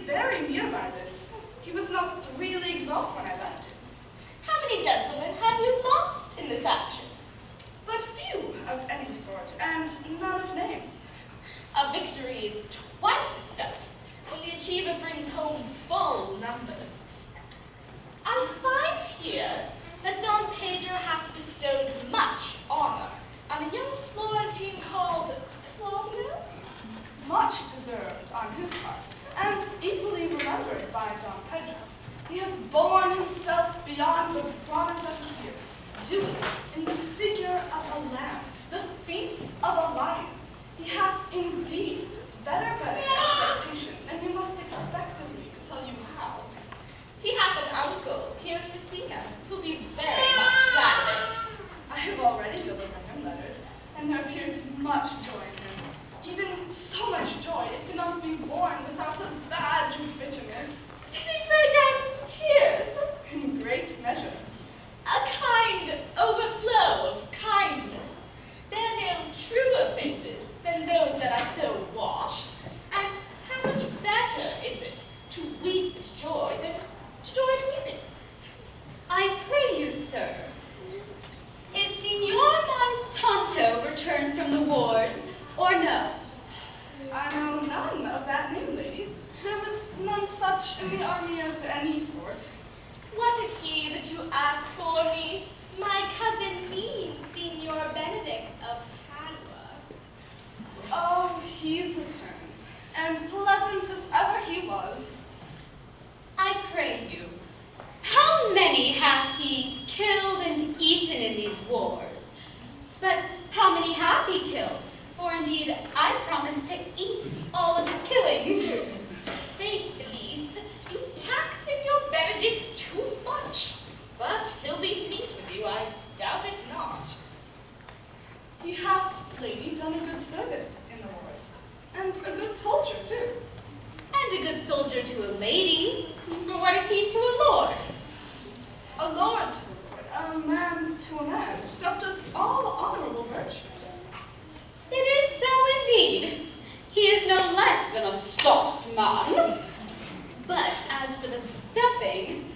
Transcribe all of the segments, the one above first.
very near by this. He was not 3 leagues off when I left him. How many gentlemen have you lost in this action? But few of any sort, and none of name. A victory is twice itself when the achiever brings home full numbers. I find here that Don Pedro hath bestowed much honor on a young Florentine called Claudio. Much deserved on his part, and equally remembered by Don Pedro. He hath borne himself beyond the promise of his years, doing in the figure of a lamb, the feats of a lion. He hath indeed better expectation than you must expect of me to tell you how. He hath an uncle here in Messina who'll be very much glad of it. I have already delivered him letters, and there appears much joy in him. Even so much joy, it cannot be borne without a badge of bitterness. Did he break out into tears? In great measure. A kind overflow of kindness. There are no truer faces than those that are so washed. And how much better is it to weep at joy than to joy at weeping? I pray you, sir, is Signor Montanto returned from the wars, or no? I know none of that name, lady. There was none such in the army of any sort. What is he that you ask for, niece? My cousin means Signor Benedict of Padua. Oh, he's returned, and pleasant as ever he was. I pray you, how many hath he killed and eaten in these wars? But how many hath he killed? For indeed, I promised to eat all of his killings. Faith, niece, you tax Signor Benedict too much. But he'll be meek with you, I doubt it not. He hath, lady, done a good service in the wars, and a good soldier, too. And a good soldier to a lady. But what is he to a lord? A lord to a lord, a man to a man, stuffed with all honorable virtues. It is so indeed. He is no less than a stuffed man. But as for the stuffing,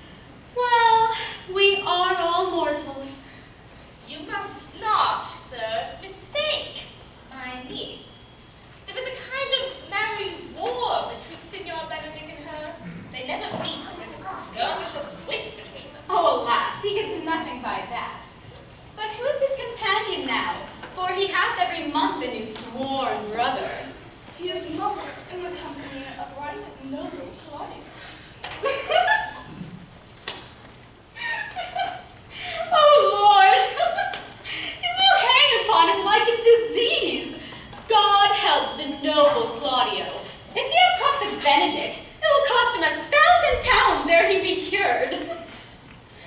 well, we are all mortals. You must not, sir, mistake my niece. There is a kind of merry war between Signor Benedict and her. They never meet when there's a skirmish of wit between them. Oh, alas, he gets nothing by that. But who is his companion now? For he hath every month a new sworn brother. He is most in the company of right noble Claudio. Oh, Lord! It will hang upon him like a disease. God help the noble Claudio. If he have caught the Benedict, it will cost him £1,000 ere he be cured.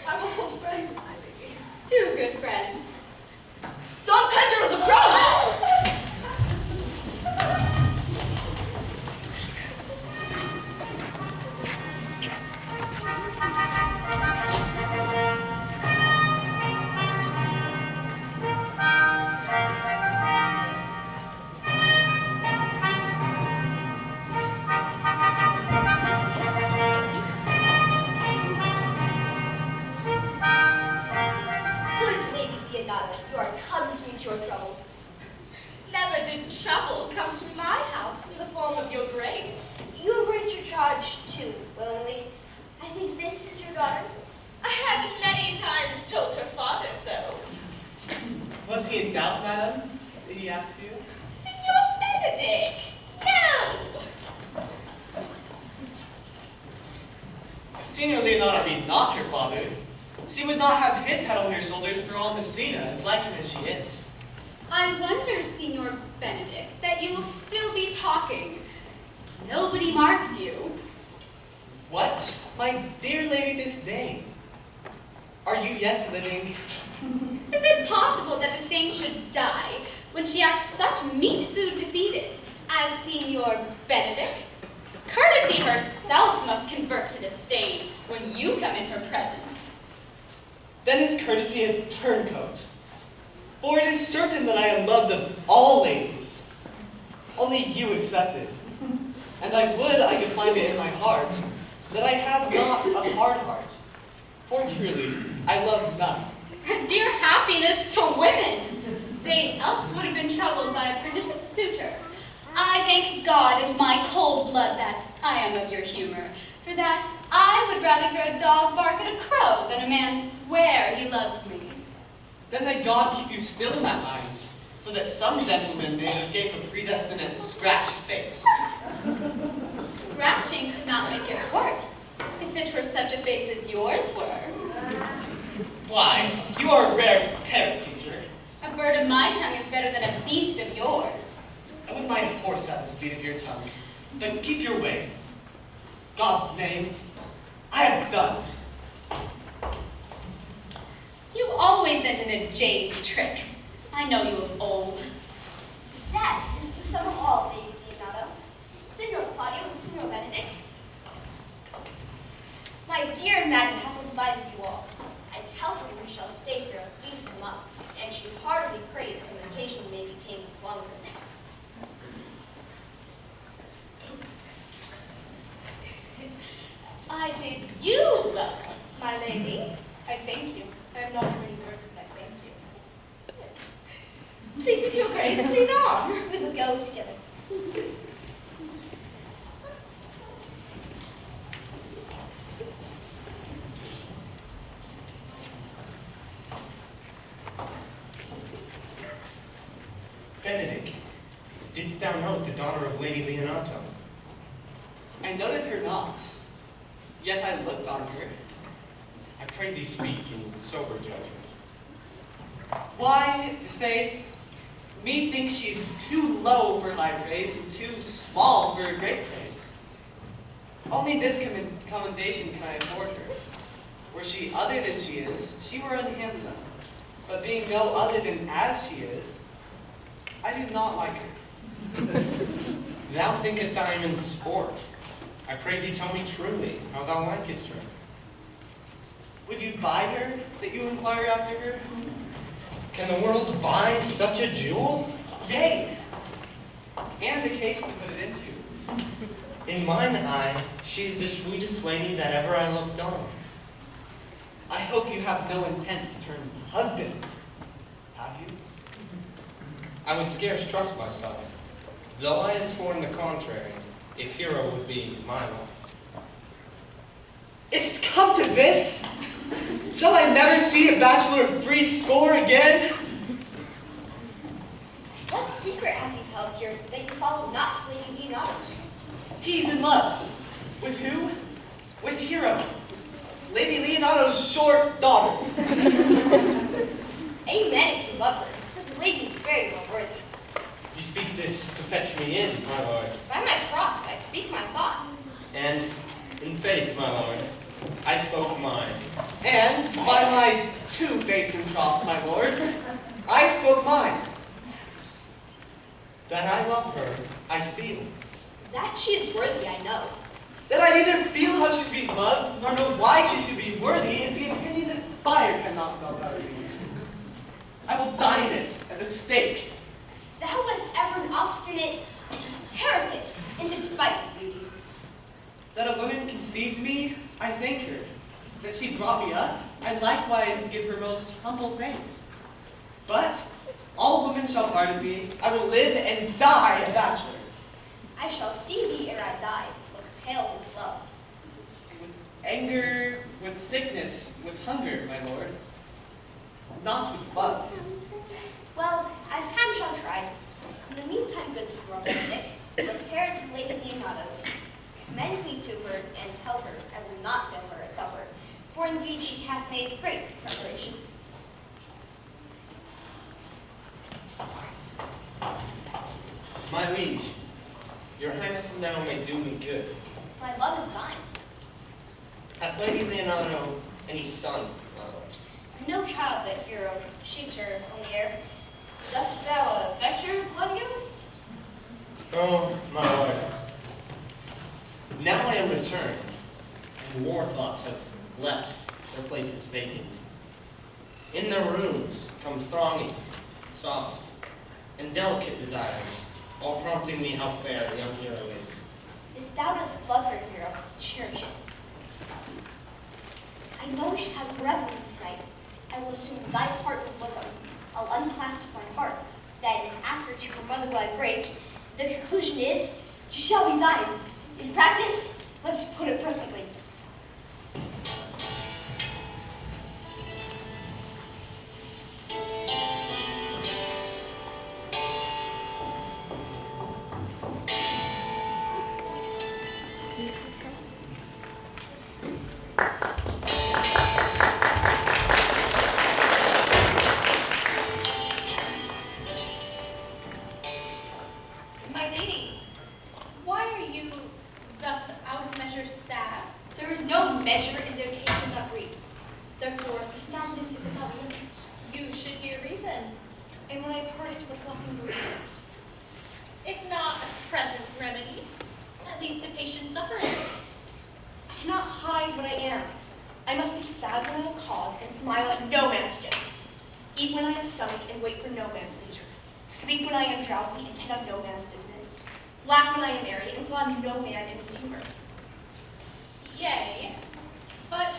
I will hold friends with my lady. Do, good friend. Don Pedro's approached! You are come to meet your trouble. Never did trouble come to my house in the form of your grace. You embrace your charge too willingly. I think this is your daughter. I had many times told her father so. Was he in doubt, madam? Did he ask you? Signor Benedict, no! If Signor Leonardo be not your father, she would not have his head on her shoulders for all Messina, as like him as she is. I wonder, Signor Benedict, that you will still be talking. Nobody marks you. What? My dear lady Disdain, are you yet living? Is it possible that Disdain should die when she acts such meet food to feed it as Signor Benedict? Courtesy herself must convert to Disdain when you come in her presence. Then is courtesy a turncoat. For it is certain that I am loved of all ladies, only you excepted. And I would I could find it in my heart that I have not a hard heart. For truly, I love none. Dear happiness to women! They else would have been troubled by a pernicious suitor. I thank God and my cold blood that I am of your humor. For that, I would rather hear a dog bark at a crow than a man swear he loves me. Then may God keep you still in that mind, so that some gentleman may escape a predestinate scratched face. Scratching could not make it worse, if it were such a face as yours were. Why, you are a rare parrot, teacher. A bird of my tongue is better than a beast of yours. I wouldn't mind a horse at the speed of your tongue, but keep your way. God's name, I am done. You always end in a jade's trick. I know you of old. That is the sum of all, Lady Leonardo. Signor Claudio and Signor Benedict. My dear madam hath invited you all. I tell her we shall stay here at least a month, and she heartily prays some vacation may be taken as long as it may. I bid you welcome, my lady. I thank you. I have not many words, but I thank you. Pleases your grace, lead on. We will go together. Benedict, didst thou note the daughter of Lady Leonato? I noted her not, yet I looked on her. I pray thee speak in sober judgment. Why, faith, methinks she's too low for high praise and too small for great praise. Only this commendation can I afford her. Were she other than she is, she were unhandsome. But being no other than as she is, I do not like her. Thou thinkest I am in sport. I pray thee tell me truly how thou likest her. Would you buy her, that you inquire after her? Can the world buy such a jewel? Yea, and a case to put it into. In mine eye, she's the sweetest lady that ever I looked on. I hope you have no intent to turn husband, have you? I would scarce trust myself, though I had sworn the contrary, if Hero would be my wife. It's come to this? Shall I never see a bachelor of 3 score again? What secret has he held here that you follow not to Lady Leonardo's? He's in love. With who? With Hero, Lady Leonardo's short daughter. Amen if you love her, but the lady is very well worthy. You speak this to fetch me in, my lord. By my troth, I speak my thought. And in faith, my lord, I spoke mine. And by my 2 faiths and troughs, my lord, I spoke mine. That I love her, I feel. That she is worthy, I know. That I neither feel how she should be loved, nor know why she should be worthy, is the opinion that fire cannot melt out of me. I will dine it at the stake. Thou wast ever an obstinate heretic in the despite of beauty. That a woman conceived me, I thank her. That she brought me up, I likewise give her most humble thanks. But all women shall pardon me. I will live and die a bachelor. I shall see thee ere I die, look pale with love. With anger, with sickness, with hunger, my lord. Not with love. Well, as time shall try. In the meantime, good Squirrel Benedict, repair to Lady Leonardo's. Commend me to her and tell her I will not fail her at supper, for indeed she hath made great preparation. My liege, your highness now may do me good. My love is thine. Hath Lady Leonardo any son, my lord? No child that Hero, she's her only heir. Dost thou affect her, Claudio? Oh, my lord. Now I am returned, and war thoughts have left their places vacant. In their rooms comes thronging, soft, and delicate desires, all prompting me how fair the young hero is. If thou dost love her, Hero, cherish it. of measure sad? There is no measure in the occasion that breathes. Therefore, the sadness is without limit. You should hear reason. And when I have heard it, what blessing brings. If not a present remedy, at least a patient suffering. I cannot hide what I am. I must be sad when I have cause and smile at no man's jest. Eat when I have stomach and wait for no man's leisure. Sleep when I am drowsy and tend on no man's business. Laugh when I am merry and applaud no man in his humor. Yea, but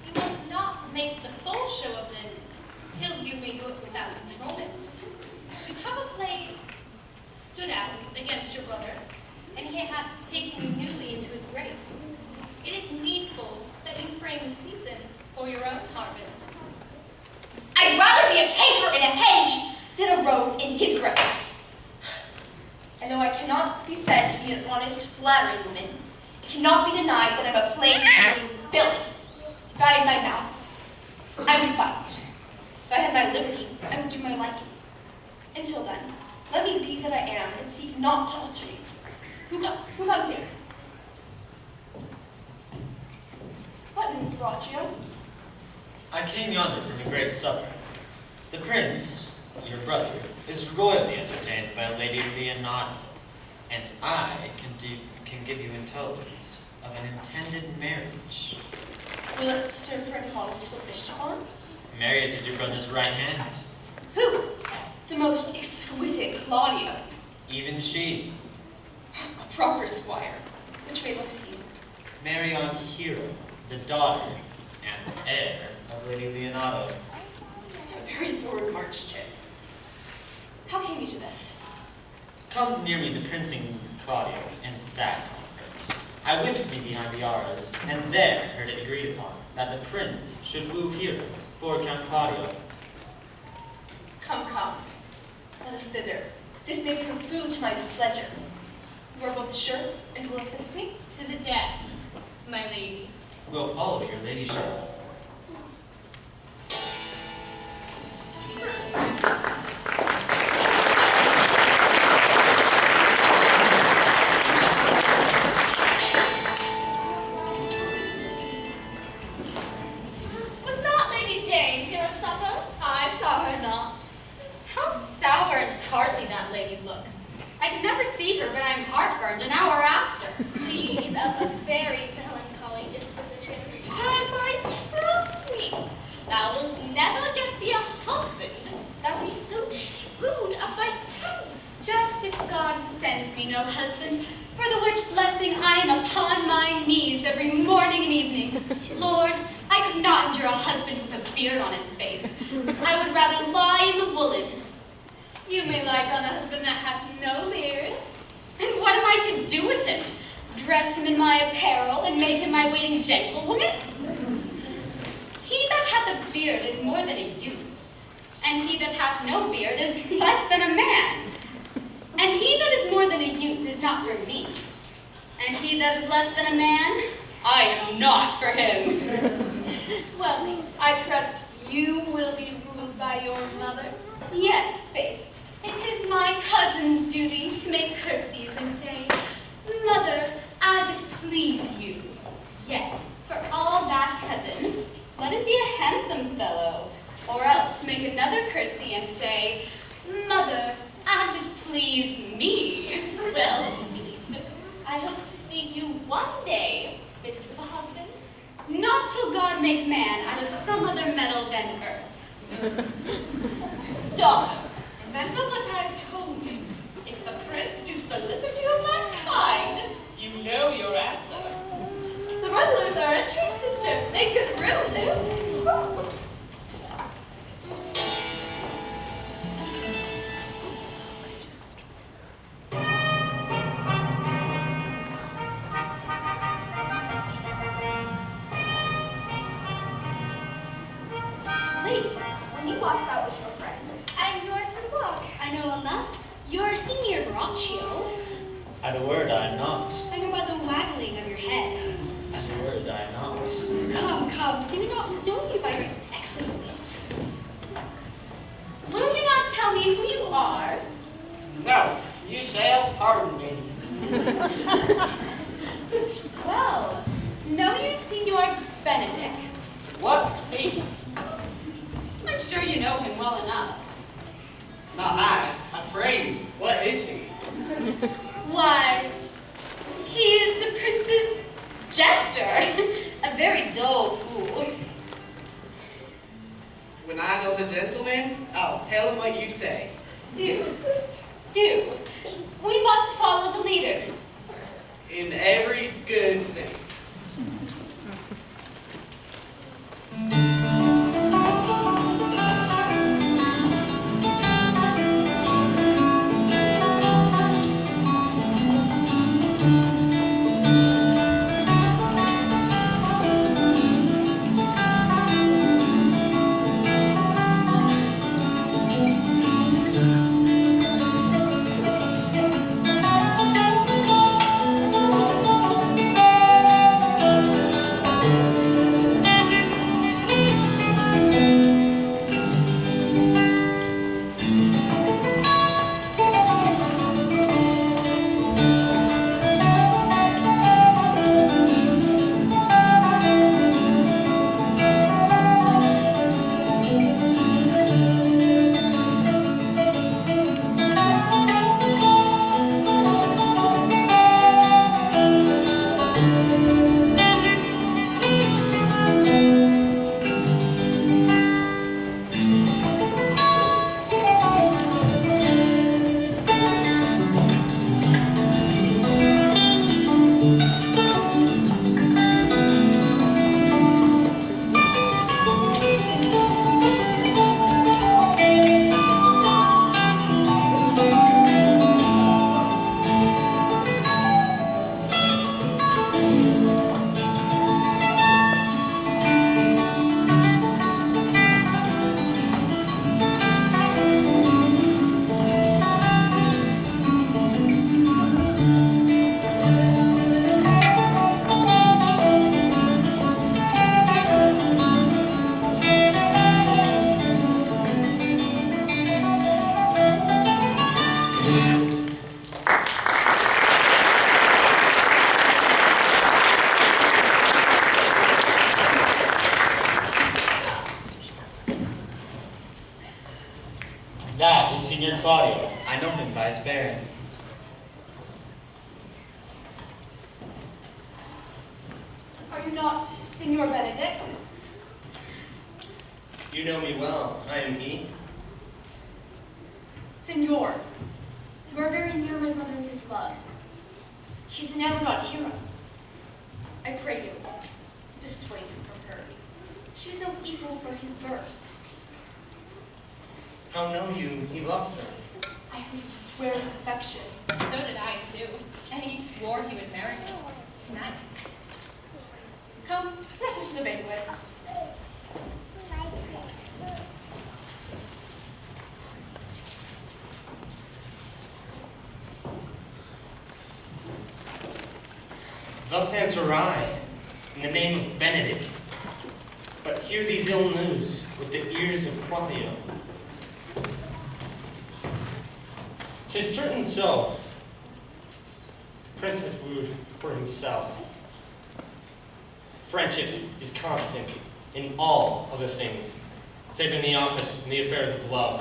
you must not make the full show of this till you may do it without controlment. You have a play stood out against your brother, and he hath taken you newly into his grace. It is needful that you frame a season for your own harvest. I'd rather be a caper in a hedge than a rose in his grace. And though I cannot be said to be an honest, flattering woman, it cannot be denied that I'm a plain villain. If I had my mouth, I would bite. If I had my liberty, I would do my liking. Until then, let me be that I am, and seek not to alter me. Who comes here? What news brought you? I came yonder from a great supper. The prince, your brother, is royally entertained by Lady Leonardo, and I can give you intelligence of an intended marriage. Will it serve for an model to wish on? Marriott is your brother's right hand. Who? The most exquisite Claudia. Even she. A proper squire. Which way looks he? Marion Hero, the daughter and heir of Lady Leonardo. A very forward march, chick. How came you to this? Comes near me the Prince and Claudio in sad conference. I whipped me behind the arras, and there heard it agreed upon that the prince should woo Hero for Count Claudio. Come, come. Let us thither. This may prove food to my displeasure. You are both sure and will assist me? To the death, my lady. We'll follow your ladyship. Was not Lady Jane here at supper? I saw her not. How sour and tartly that lady looks. I can never see her, but I'm heartburned an hour after. She is of a very melancholy disposition. And my troth, niece, thou wilt never get thee a husband that be so shrewd of thy tongue. Just if God sent me no husband, for the which blessing I am upon my knees every morning and evening. Lord, I could not endure a husband with a beard on his face. I would rather lie in the woolen. You may light on a husband that hath no beard. And what am I to do with him? Dress him in my apparel and make him my waiting gentlewoman? He that hath a beard is more than a youth, and he that hath no beard is less than a man. And he that is more than a youth is not for me, and he that is less than a man, I am not for him. Well, niece, I trust you will be ruled by your mother. Yes, faith, it is my cousin's duty to make curtsies and say, Mother, as it please you. Yet, for all that cousin, let it be a handsome fellow, or else make another curtsy and say, Mother, as it please me. Well, niece, I hope to see you one day fit with a husband. Not till God make man out of some other metal than earth. Daughter, remember what I've told you. If the prince do solicit you of that kind, you know your answer. The revelers are a treat, sister. They could ruin them. Lady, when you walked out with your friend, I'm yours for the walk. I know enough. You're Senior Braccio. At a word I am not. I know by the waggling of your head. At a word I am not. Come, come. Do we not know you by your gentlemen, I'll tell him what you say. Do. Do. We must follow the leaders. In every good thing. That is Signor Claudio. I know him by his bearing. Are you not Signor Benedict? You know me well. I am he. Signor, you are very near my mother in his love. She's an Amazon hero. I pray you, dissuade him from her. She's no equal for his birth. How know you he loves her? I heard you swear his affection. So did I, too. And he swore he would marry me tonight. Come, let us to the banquet. Thus answer I, in the name of Benedict. But hear these ill news with the ears of Claudio. 'Tis certain so. Prince has wooed for himself. Friendship is constant in all other things, save in the office and the affairs of love.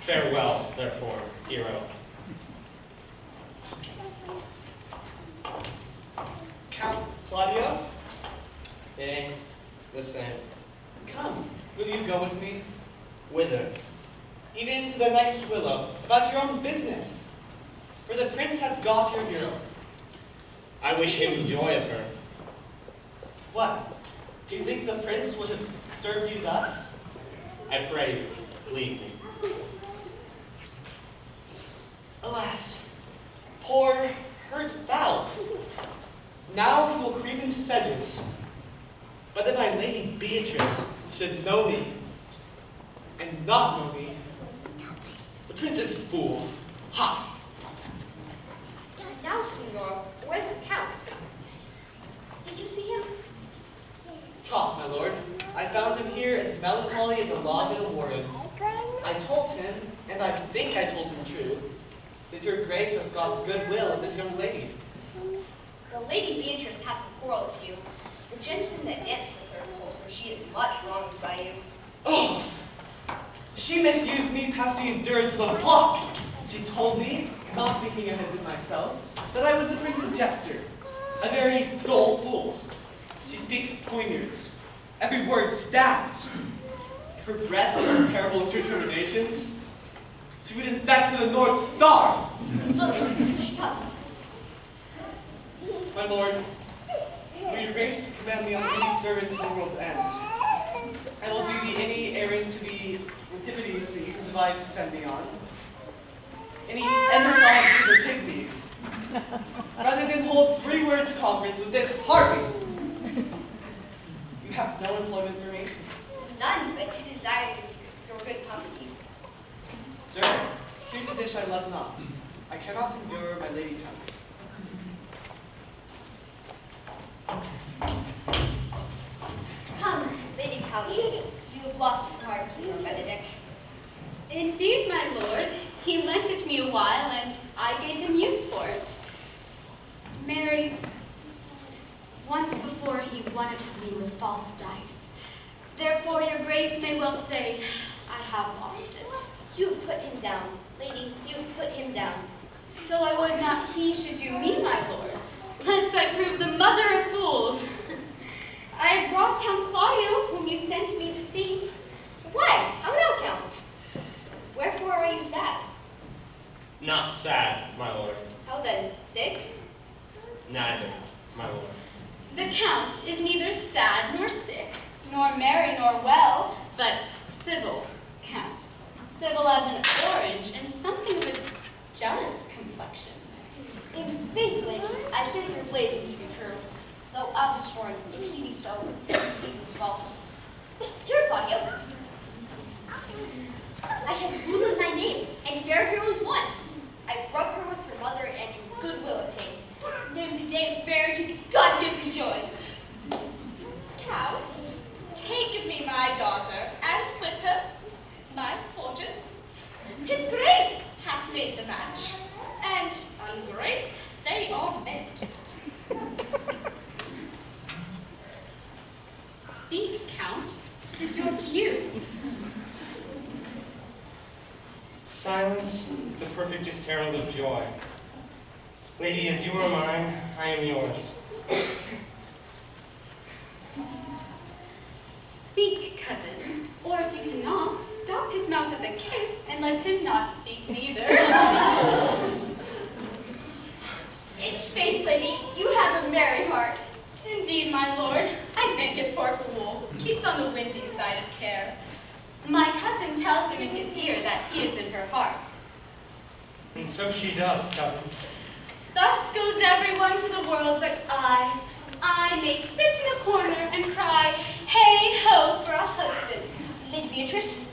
Farewell, therefore, hero. Count Claudio, Yea, the same. come. Will you go with me? Whither? Even to the next willow, about your own business. For the prince hath got your hero. I wish him joy of her. What? Do you think the prince would have served you thus? I pray you, leave me. Alas, poor, hurt fowl. Now he will creep into sedges. But that my lady Beatrice should know me, and not know me. The prince is fool. Ha! Now, Signor, where's the Count? Did you see him? Troth, my lord, I found him here as melancholy as a lodge in a warren. I told him, and I think I told him true, that your grace hath got goodwill of this young lady. The Lady Beatrice hath a quarrel with you. The gentleman that danced with her told her she is much wronged by you. Oh! She misused me past the endurance of a block. She told me, not thinking ahead of myself, that I was the prince's jester, a very dull fool. She speaks poignards. Every word stabs. If her breath was as terrible as her determinations, she would infect the North Star. Look, she comes. My lord, will your grace command me on any service to the world's end? I will do thee any errand to the activities that you can devise to send me on. Any emissary to the pygmies, rather than hold 3 words conference with this Harvey. You have no employment for me? None, but to desire your good company. Sir, here's a dish I love not. I cannot endure my lady tongue. Come, Lady Count, you have lost your heart, Senor Benedict. Indeed, my lord. He lent it me a while, and I gave him use for it. Mary, once before he won it of me with false dice. Therefore, your grace may well say, I have lost it. You've put him down, lady, you've put him down. So I would not he should do me, my lord, lest I prove the mother of fools. I have brought Count Claudio, whom you sent me to see. Why? How no, Count? Wherefore are you sad? Not sad, my lord. How then, sick? Neither, my lord. The Count is neither sad nor sick, nor merry nor well, but civil, Count. Civil as an orange, and something of a jealous complexion. In faith, lady, I think your blazing to be true, though I was sworn, if he be so, it seems is false. Here, Claudio. I have ruined thy name, and fair here was one. I broke her with her mother, and your goodwill obtained. Name the day fair to God give thee joy. Count, take of me my daughter, and with her my fortunes. His grace hath made the match, and ungrace say amen to it. Speak, Count, 'tis your cue. Silence is the perfectest herald of joy. Lady, as you are mine, I am yours. Speak, cousin, or if you cannot, stop his mouth at the kiss, and let him not speak neither. In faith, lady, you have a merry heart. Indeed, my lord, I think it poor fool keeps on the windy side of care. My cousin tells him in his ear that he is in her heart. And so she does, cousin. Thus goes everyone to the world, but I may sit in a corner and cry, hey ho for a husband. Lady Beatrice,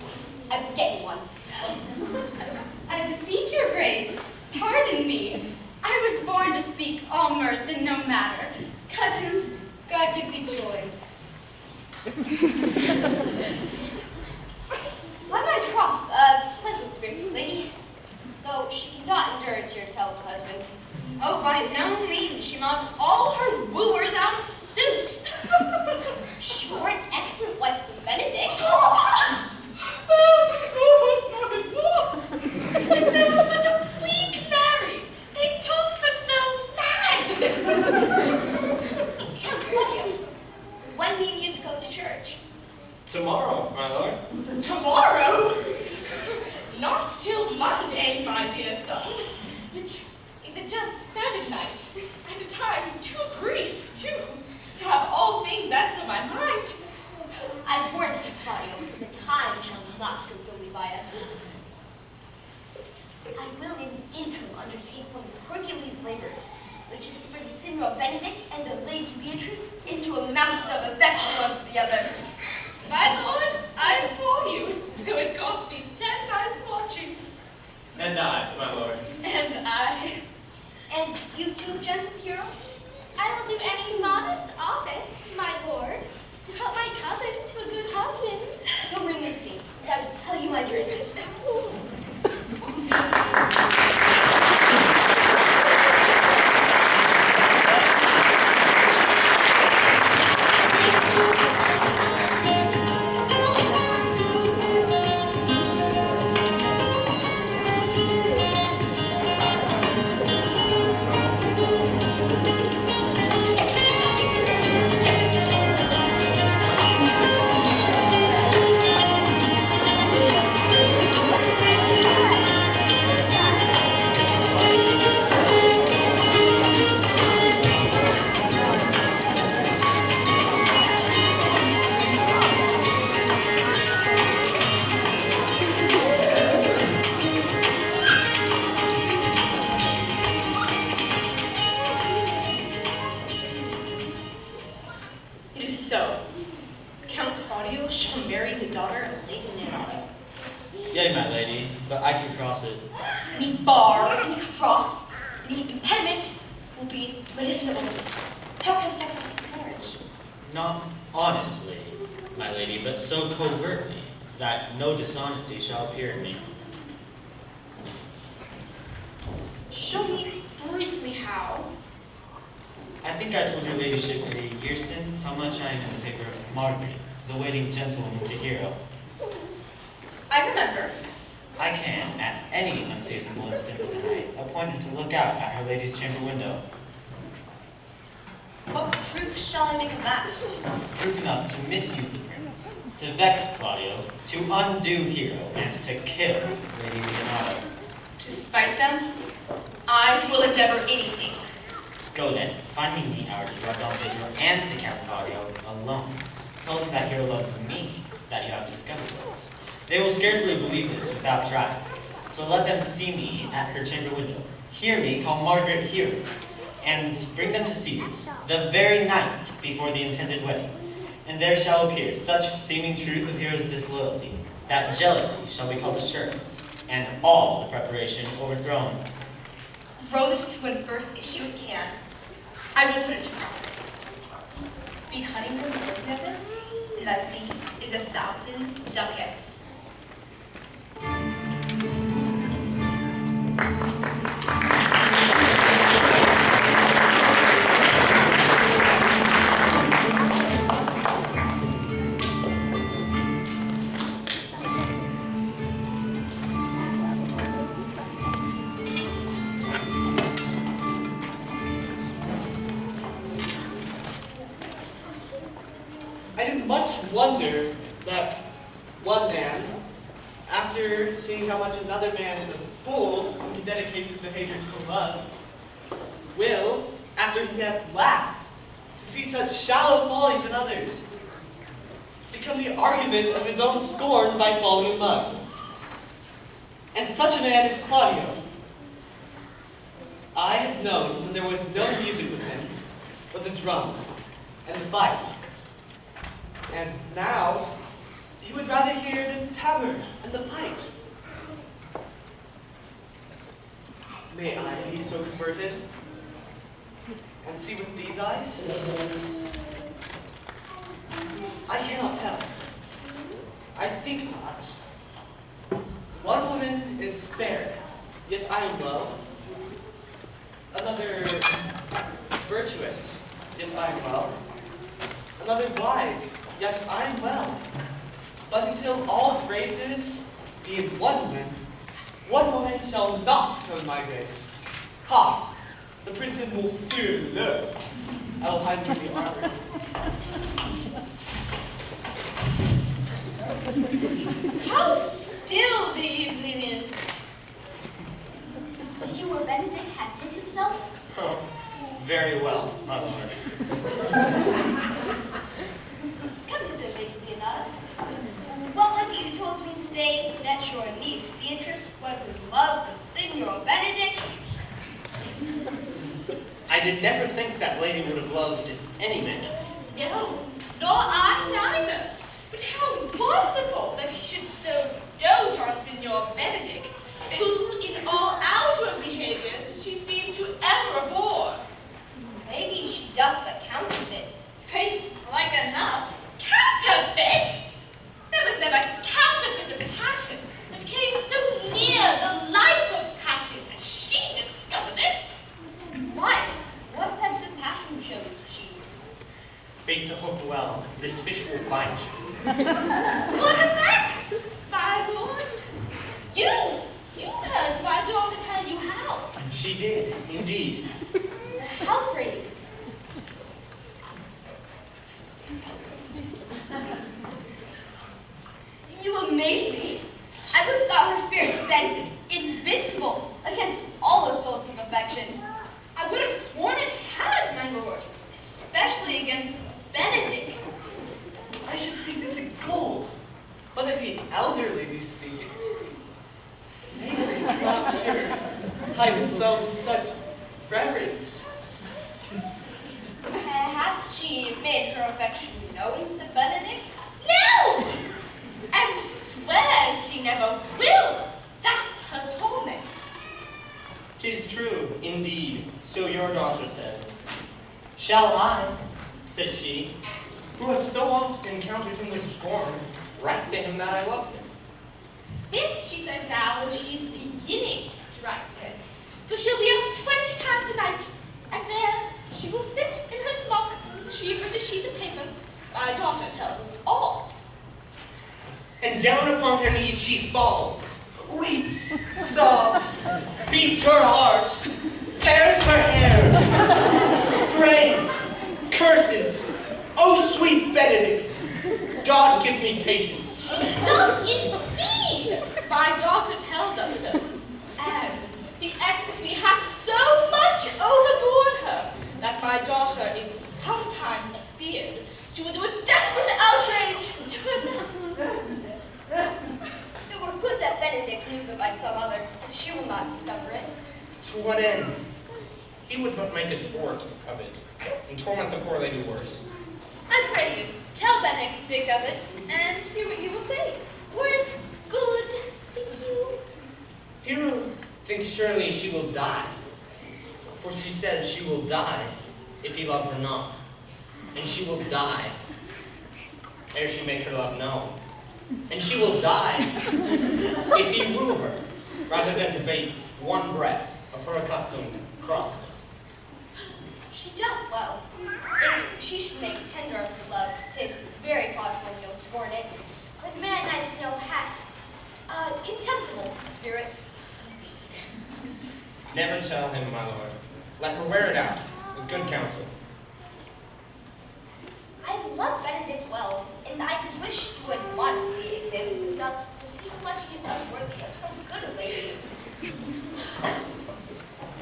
I'm getting one. I beseech your grace, pardon me. I was born to speak all mirth and no matter. Cousins, God give thee joy. By my troth, a pleasant spirit, lady, though she cannot endure to your tell of husband. Oh, by no means, she knocks all her wooers out of suit. You're an excellent wife for Benedict. And they were but a week married. They took themselves mad. Count Claudio, when mean you to go to church? Tomorrow, my lord. Tomorrow? Not till Monday, my dear son. Which is a just Sabbath night, and a time too brief, too, to have all things answer my mind. I warn thee, Claudio, the time shall not go duly by us. I will in the interim undertake one of Hercules' labors, which is to bring Signor Benedict and the Lady Beatrice into a mountain of affection one for the other. My lord, I am for you, though it cost me 10 nights' watchings. And I, my lord. And I. And you too, gentle hero? I will do any modest office, my lord, to help my cousin to a good husband. Come ring with me, and I will tell you my dreams. So, Count Claudio shall marry the daughter of Lady Leonardo. Yea, my lady, but I can cross it. Any bar, any cross, any impediment will be medicinable to me. How can I sacrifice this marriage? Not honestly, my lady, but so covertly that no dishonesty shall appear in me. Show me briefly how. I think I told your ladyship a year since how much I am in favor of Margaret, the waiting gentlewoman to Hero. I remember. I can, at any unseasonable instant of the night, appoint him to look out at her lady's chamber window. What proof shall I make of that? Proof enough to misuse the prince, to vex Claudio, to undo Hero, and to kill Lady Leonardo. To spite them, I will endeavor anything. Go then, finding the hour to drug Don Pedro and the Count Claudio alone. Tell them that Hero loves me, that you have discovered this. They will scarcely believe this without trying. So let them see me at her chamber window, hear me call Margaret Hero, and bring them to Cedars, the very night before the intended wedding. And there shall appear such seeming truth of Hero's disloyalty, that jealousy shall be called assurance, and all the preparation overthrown. Grow this to when first issue it can. I will put it to practice. The honeymoon version of this, la vie is 1,000 ducats. I did much wonder that one man, after seeing how much another man is a fool when he dedicates his behaviors to love, will, after he hath laughed, to see such shallow follies in others, become the argument of his own scorn by falling in love. And such a man is Claudio. I have known when there was no music with him, but the drum and the fife. And now, he would rather hear the tabor and the pipe. May I be so converted and see with these eyes? I cannot tell. I think not. One woman is fair, yet I am well. Another virtuous, yet I am well. Another wise, yet I am well. But until all graces be in one woman shall not come my grace. Ha! The prince and Monsieur Le. I will hide from the armor. How still the evening is. See where Benedict hath hid himself? Oh, very well, my lord. Come hither, Lady Leonardo. What was it you told me today that your niece Beatrice was in love with Signor Benedict? I did never think that lady would have loved any man. No, nor I neither. But how wonderful that he should so dote on Signor Benedict, who in all outward behaviors she seemed to ever abhor. Maybe she does the counterfeit. Faith, like enough. Counterfeit? There was never counterfeit of passion that came so near the life of passion as she discovers it. Why? What effects of passion shows she? Bait the hook well, this fish will bite. What effects, my lord? You heard my daughter tell you how. She did, indeed. How pretty. You amaze me. I would have thought her spirit was then invincible against all assaults of affection. I would have sworn it had, my lord, especially against Benedict. I should think this a goal, but that the elder ladies speak it. Maybe I'm not sure. Hide himself in such reverence. Perhaps she made her affection known. known to Benedict? No! And swears she never will. That's her torment. 'Tis true, indeed, so your daughter says. Shall I, says she, who have so often countered him with scorn, write to him that I love him? This she says now when she is beginning to write to him. For she'll be up 20 times a night, and there she will sit in her smock, she a British sheet of paper. My daughter tells us all. And down upon her knees she falls, weeps, sobs, beats her heart, tears her hair, prays, curses. Oh, sweet Benedict, God give me patience. She does indeed. My daughter tells us so. And the ecstasy hath so much overborne her that my daughter is sometimes afeared she will do a desperate outrage to herself. It were good that Benedict knew it by some other. She will not discover it. To what end? He would but make a sport of it, and torment the poor lady worse. I pray you, tell Benedict of it, and hear what he will say. Were it good, think you? Hero thinks surely she will die, for she says she will die if he love her not, and she will die ere she make her love known, and she will die if he woo her, rather than debate one breath of her accustomed crossness. She doth well. If she should make tender of her love, 'tis very possible you'll scorn it. But man I to know has a contemptible spirit. Never tell him, my lord. Let her wear it out, with good counsel. I love Benedict well, and I could wish he would modestly examine himself to see how much he is unworthy of so good a lady.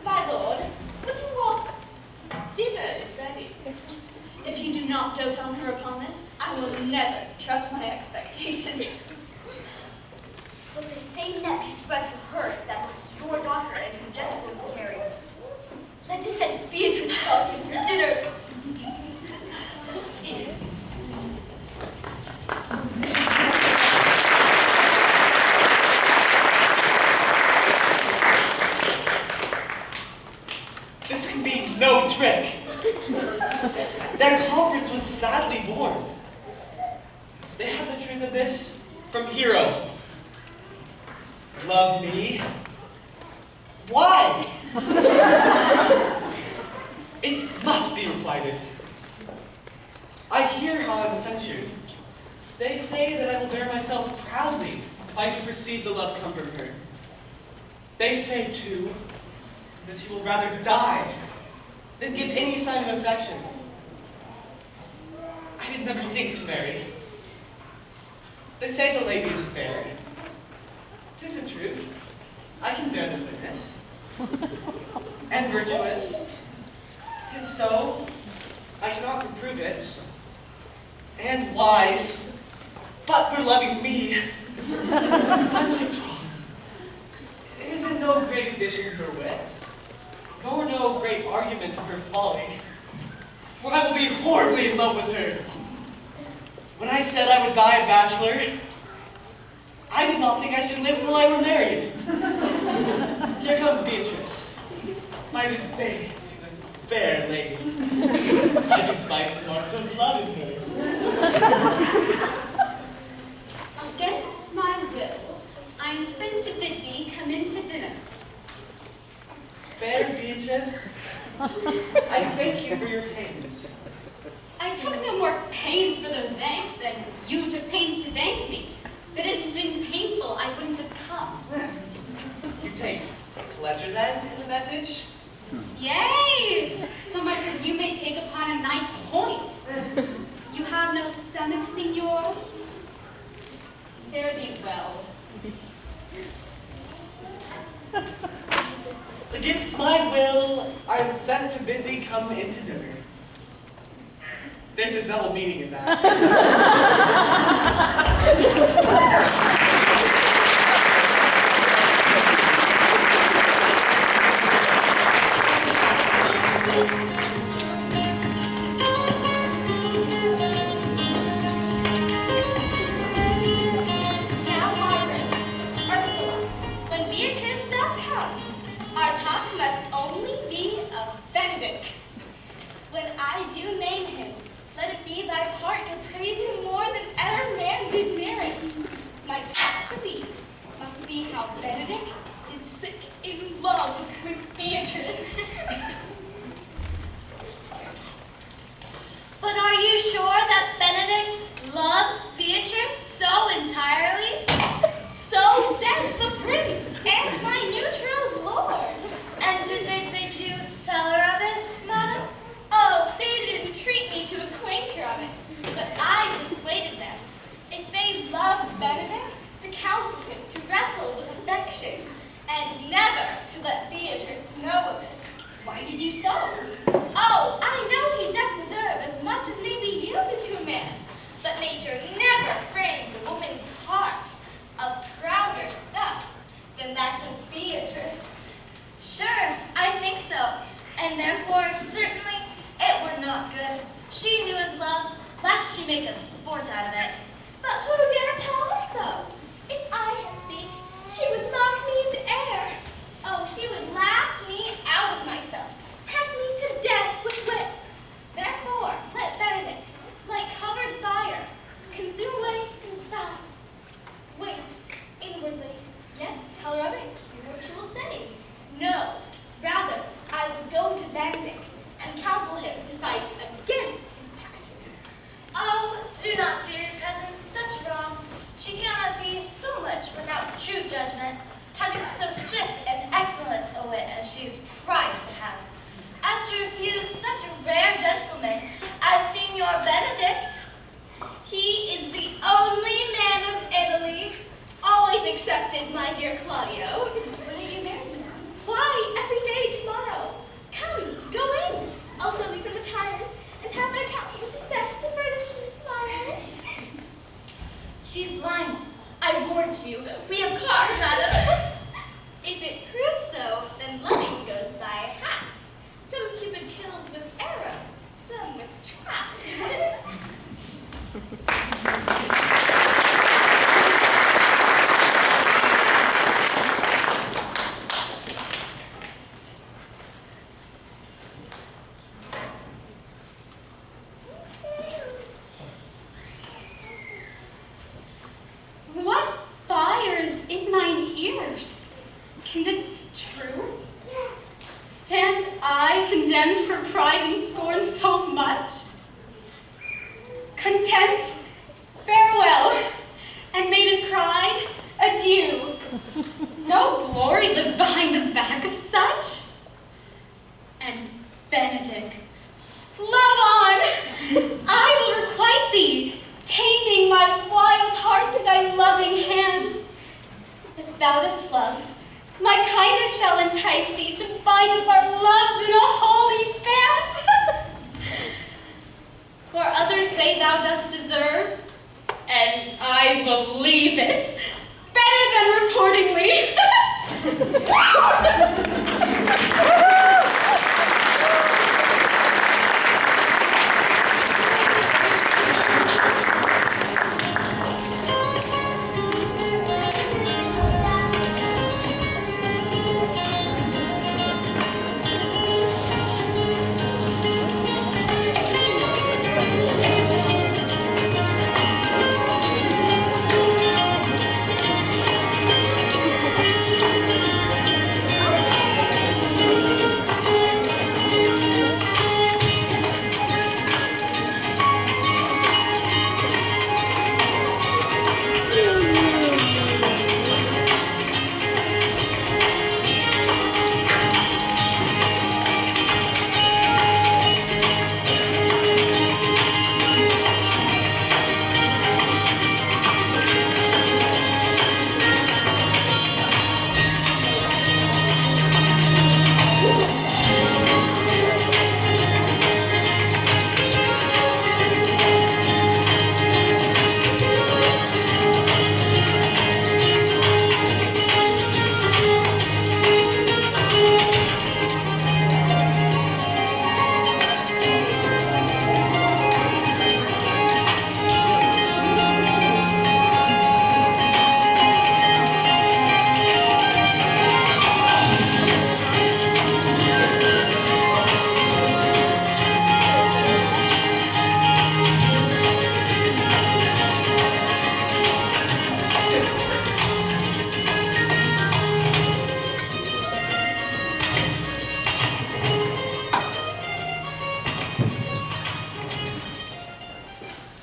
My lord, would you walk? Dinner is ready. If you do not dote on her upon this, I will never trust my expectation. But the same net be spread for her that must your daughter and her gentlewoman carry. Let us send Beatrice Falcon for dinner. This can be no trick. Their conference was sadly born. They had the truth of this from Hero. Love me? Why? It must be requited. I hear how I was censured. They say that I will bear myself proudly if I can perceive the love come from her. They say, too, that she will rather die than give any sign of affection. I did never think to marry. They say the lady is fair. 'Tis the truth. I can bear the witness. And virtuous. 'Tis so. I cannot reprove it. And wise. But for loving me. My troth. It is in no great addition to her wit, nor no great argument of her folly. For I will be horribly in love with her. When I said I would die a bachelor, I did not think I should live till I were married. Here comes Beatrice. My Miss Bay. She's a fair lady. I can spy some marks of love in her. Against my will, I am sent to bid thee come in to dinner. Fair Beatrice, I thank you for your pains. I took no more pains for those thanks than you took pains to thank me. If it hadn't been painful, I wouldn't have come. You take pleasure then in the message? Yea! So much as you may take upon a knife's point. You have no stomach, signor? Fare thee well. Against my will, I am sent to bid thee come into dinner. There's a double meaning in that. Benedict loves Beatrice so entirely? So says the prince and my neutral lord. And did they bid you tell her of it, madam? Oh, they didn't treat me to acquaint her of it, but I persuaded them. If they loved Benedict, to counsel him to wrestle with affection, and never to let Beatrice know of it. Why did you so? Oh, I know he doth deserve as much as may be yielded to a man, but nature never framed a woman's heart of prouder stuff than that of Beatrice. Sure, I think so. And therefore, certainly, it were not good. She knew his love, lest she make a sport out of it. But who dare tell her so? If I should speak, she would knock me into air. Oh, she would laugh me out of myself, press me to death with wit. Therefore, let Benedict, like covered fire, consume away in sighs, waste inwardly. Yet tell her of it, hear what she will say. No, rather, I would go to Benedict and counsel him to fight against his passion. Oh, do not do your cousin such wrong. She cannot be so much without true judgment, having so swift and excellent a wit as she is prized to have. As to refuse such a rare gentleman as Signor Benedict, He is the only man of Italy, always accepted, my dear Claudio. when are you married to now? Why, every day tomorrow. Come, go in. I'll show thee from the tires and have thy counsel which is best to furnish me tomorrow. She's blind. I warned you. We have caught her, madam. If it proves so, then loving goes by halves. Some Cupid kills with arrows, some with traps. What fires in mine ears? Can this be true? Stand I condemned for pride and scorn so much? Contempt, farewell, and maiden pride, adieu. No glory lives behind the back of such. And Benedict, love on! I will requite thee, taming my wild heart to thy loving hands. If thou dost love, my kindness shall entice thee to bind up our loves in a holy band. For others say thou dost deserve, and I believe it, better than reportingly.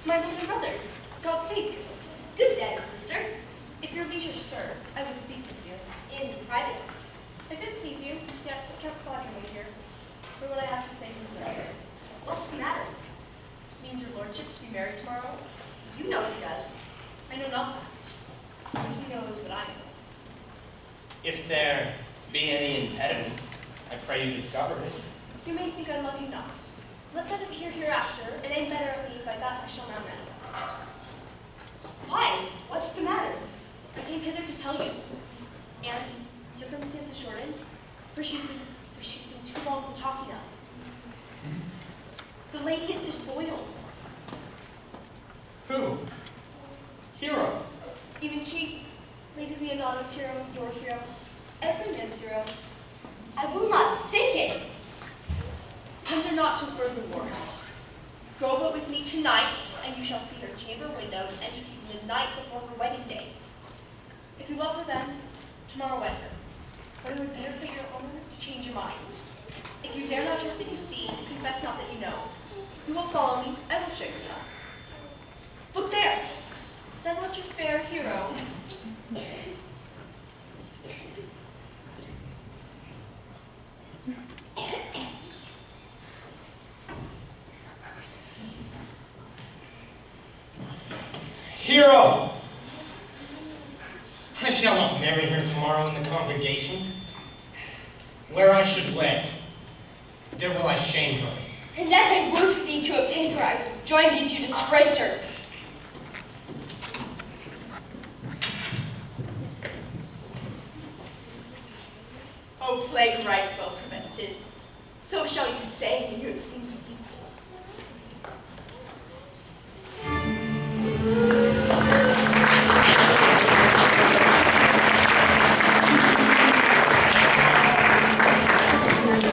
My little brother, God's sake. Good day, sister. If your leisure, sir, I would speak with you. In private. If it please you, yet can't call you wait here. For what I have to say concerns it. What's the matter? Means your lordship to be married tomorrow? You know he does. I know not that. But he knows what I know. If there be any impediment, I pray you discover it. You may think I love you not. Let that appear hereafter, and aim better at me by that I shall now manifest. Why? What's the matter? I came hither to tell you. And circumstances shortened, for she's been too long talking of. The lady is disloyal. Who? Hero. Even she, Lady Leonato's hero, your hero, every man's hero. I will not think it. Hinder not to further warrant. Go but with me tonight, and you shall see her chamber windows enter even the night before her wedding day. If you love her then, tomorrow wed her. But it would better fit your honor to change your mind. If you dare not trust that you see, confess not that you know. If you will follow me, I will show you that. Look there! Is that not your fair hero? Hero! I shall not marry her tomorrow in the congregation. Where I should wed, there will I shame her. Unless I wooed thee to obtain her, I will join thee to disgrace her. O plague right well prevented. So shall you say when you have seen